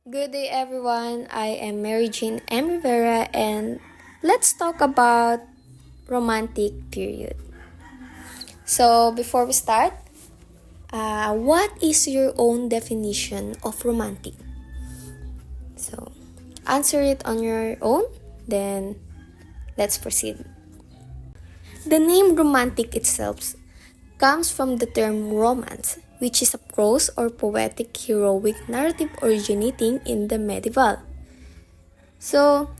Good day, everyone. I am Mary Jane M. Rivera, and let's talk about romantic period. So, before we start, what is your own definition of romantic? So, answer it on your own, then let's proceed. The name romantic itself comes from the term romance, which is a prose or poetic heroic narrative originating in the medieval. So,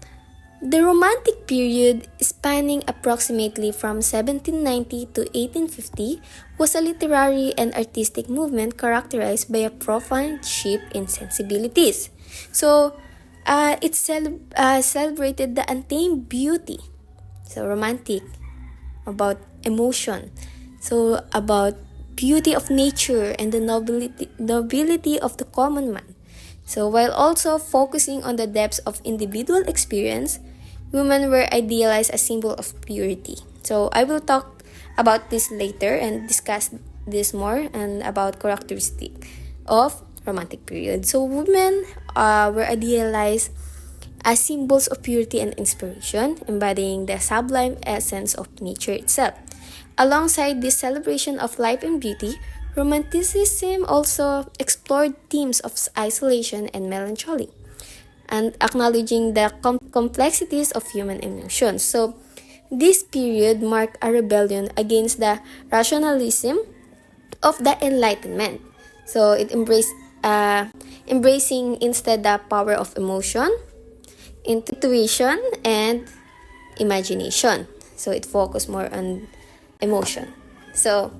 the Romantic period, spanning approximately from 1790 to 1850, was a literary and artistic movement characterized by a profound shift in sensibilities. So, it celebrated the untamed beauty. So, romantic, about emotion. So, about beauty of nature and the nobility of the common man. So, while also focusing on the depths of individual experience, women were idealized as symbol of purity. So, I will talk about this later and discuss this more and about characteristic of romantic period. So, women were idealized as symbols of purity and inspiration, embodying the sublime essence of nature itself. Alongside this celebration of life and beauty, Romanticism also explored themes of isolation and melancholy, and acknowledging the complexities of human emotions. So, this period marked a rebellion against the rationalism of the Enlightenment. So, it embracing instead the power of emotion, intuition, and imagination. So, it focused more on emotion. So,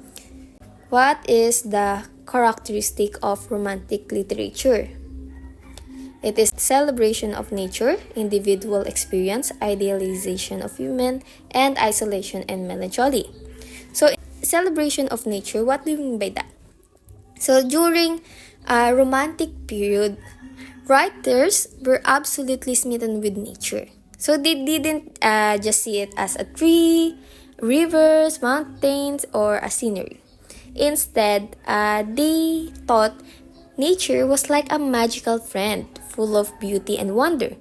what is the characteristic of romantic literature? It is celebration of nature, individual experience, idealization of human, and isolation and melancholy. So, celebration of nature, what do you mean by that? So, during a romantic period, writers were absolutely smitten with nature. So, they didn't just see it as a tree, rivers, mountains, or a scenery. Instead, they thought nature was like a magical friend, full of beauty and wonder.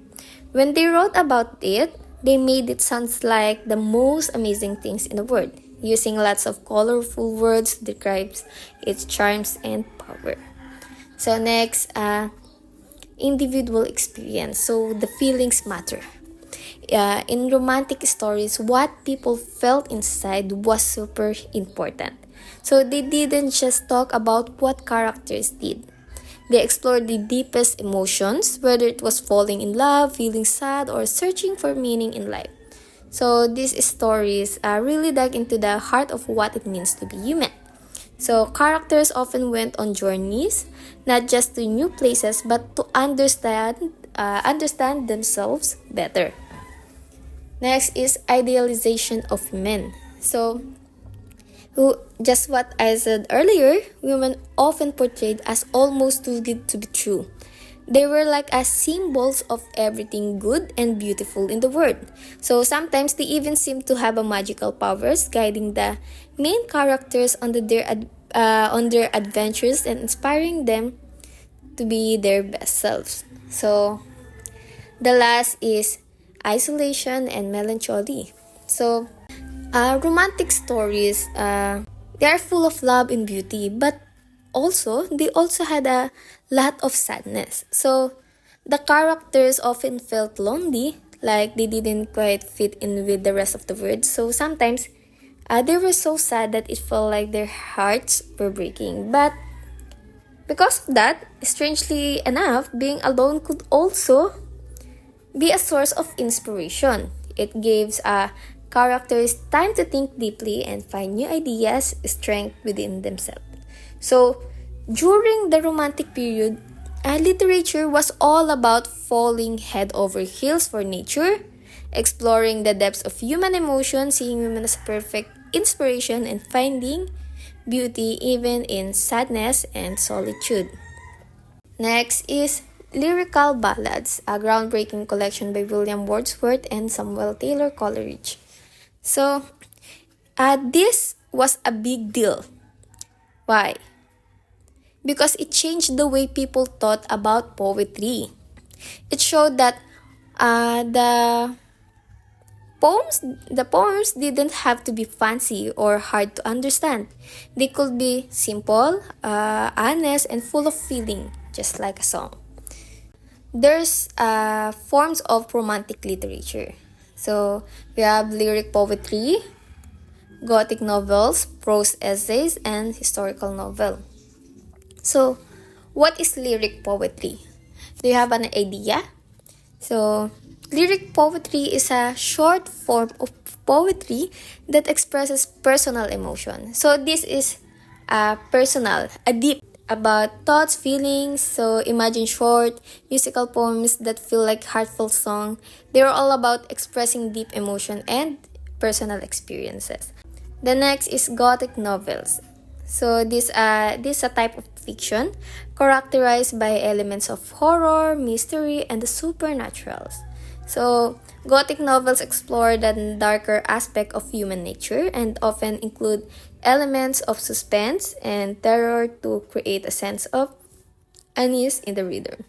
When they wrote about it, they made it sound like the most amazing things in the world, using lots of colorful words to describe its charms and power. So next, individual experience. So the feelings matter. In romantic stories, what people felt inside was super important. So they didn't just talk about what characters did. They explored the deepest emotions, whether it was falling in love, feeling sad, or searching for meaning in life. So these stories really dug into the heart of what it means to be human. So characters often went on journeys, not just to new places, but to understand themselves better. Next is idealization of men. So, just what I said earlier, women often portrayed as almost too good to be true. They were like as symbols of everything good and beautiful in the world. So sometimes they even seem to have a magical powers guiding the main characters on their adventures and inspiring them to be their best selves. So the last is isolation and melancholy. So, romantic stories, they are full of love and beauty, but they also had a lot of sadness. So, the characters often felt lonely, like they didn't quite fit in with the rest of the world. So, sometimes they were so sad that it felt like their hearts were breaking. But because of that, strangely enough, being alone could also be a source of inspiration. It gives characters time to think deeply and find new ideas, strength within themselves. So, during the Romantic period, literature was all about falling head over heels for nature, exploring the depths of human emotion, seeing women as perfect inspiration, and finding beauty even in sadness and solitude. Next is Lyrical Ballads, a groundbreaking collection by William Wordsworth and Samuel Taylor Coleridge. So, this was a big deal. Why? because it changed the way people thought about poetry. It showed that the poems didn't have to be fancy or hard to understand. They could be simple, honest, and full of feeling, just like a song. There's forms of romantic literature. So we have lyric poetry, Gothic novels, prose essays, and historical novel. So, what is lyric poetry? Do you have an idea? So, lyric poetry is a short form of poetry that expresses personal emotion. So, this is personal, a deep about thoughts, feelings. So, imagine short musical poems that feel like heartfelt song. They're all about expressing deep emotion and personal experiences. The next is Gothic novels. So this a type of fiction characterized by elements of horror, mystery, and the supernaturals. So Gothic novels explore the darker aspect of human nature and often include elements of suspense and terror to create a sense of unease in the reader.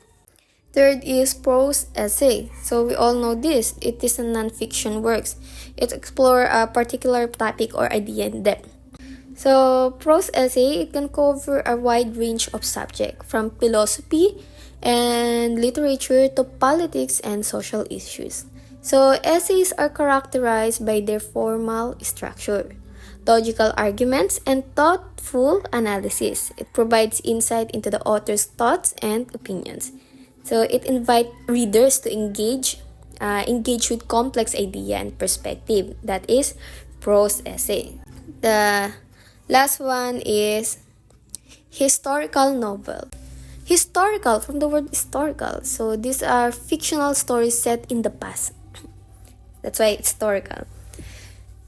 Third is prose essay. So we all know this. It is a non-fiction works. It explores a particular topic or idea in depth. So prose essay, it can cover a wide range of subjects from philosophy and literature to politics and social issues. So essays are characterized by their formal structure, logical arguments, and thoughtful analysis. It provides insight into the author's thoughts and opinions. So it invites readers to engage with complex idea and perspective. That is prose essay. The last one is historical novel. Historical from the word historical. So these are fictional stories set in the past. That's why it's historical.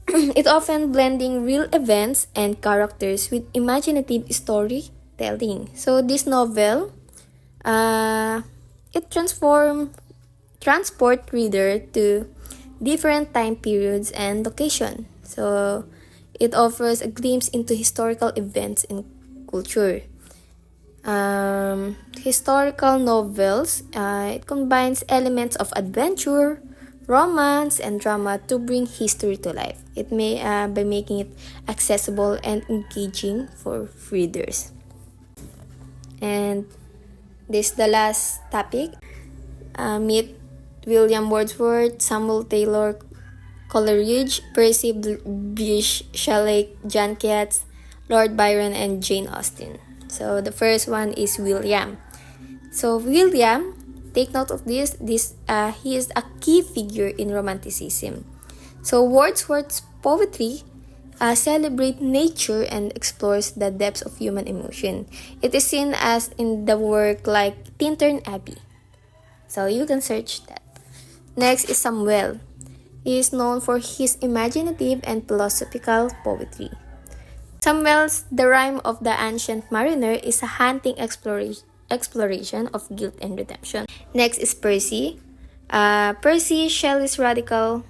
It often blending real events and characters with imaginative storytelling. So this novel, it transport reader to different time periods and location. So it offers a glimpse into historical events and culture. Historical novels, it combines elements of adventure, romance, and drama to bring history to life. It may by making it accessible and engaging for readers. And this is the last topic. Meet William Wordsworth, Samuel Taylor Coleridge, Percy Bysshe Shelley, John Keats, Lord Byron, and Jane Austen. So the first one is William. So William, take note of this. He is a key figure in Romanticism. So Wordsworth's poetry celebrates nature and explores the depths of human emotion. It is seen as in the work like Tintern Abbey. So you can search that. Next is Samuel. He is known for his imaginative and philosophical poetry. Samuel's The Rime of the Ancient Mariner is a haunting exploration of guilt and redemption. Next is Percy. Percy Shelley's radical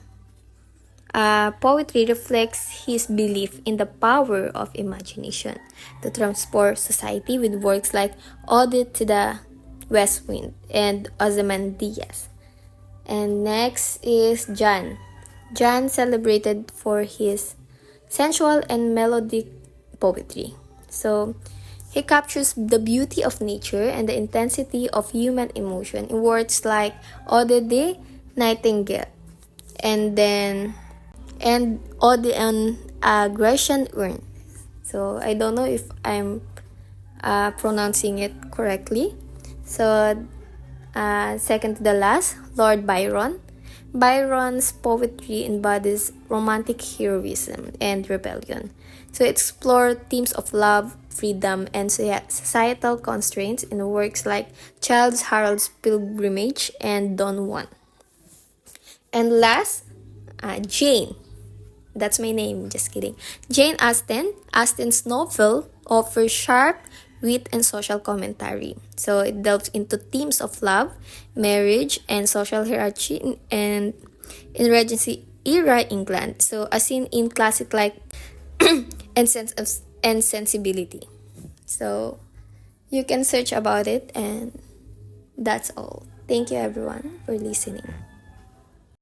poetry reflects his belief in the power of imagination to transport society with works like Ode to the West Wind and Ozymandias. And next is John. John celebrated for his sensual and melodic poetry. So he captures the beauty of nature and the intensity of human emotion in words like Ode de Nightingale and Ode on a Grecian Urn. So I don't know if I'm pronouncing it correctly. So second to the last, Lord Byron. Byron's poetry embodies romantic heroism and rebellion. So it explores themes of love, freedom, and societal constraints in works like Childe Harold's Pilgrimage and Don Juan. And last, Jane. That's my name, just kidding. Jane Austen. Austen's novel offers sharp wit and social commentary. So it delves into themes of love, marriage, and social hierarchy and in Regency era England. So as seen in classic like and sensibility. So You can search about it, and that's all. Thank you everyone for listening.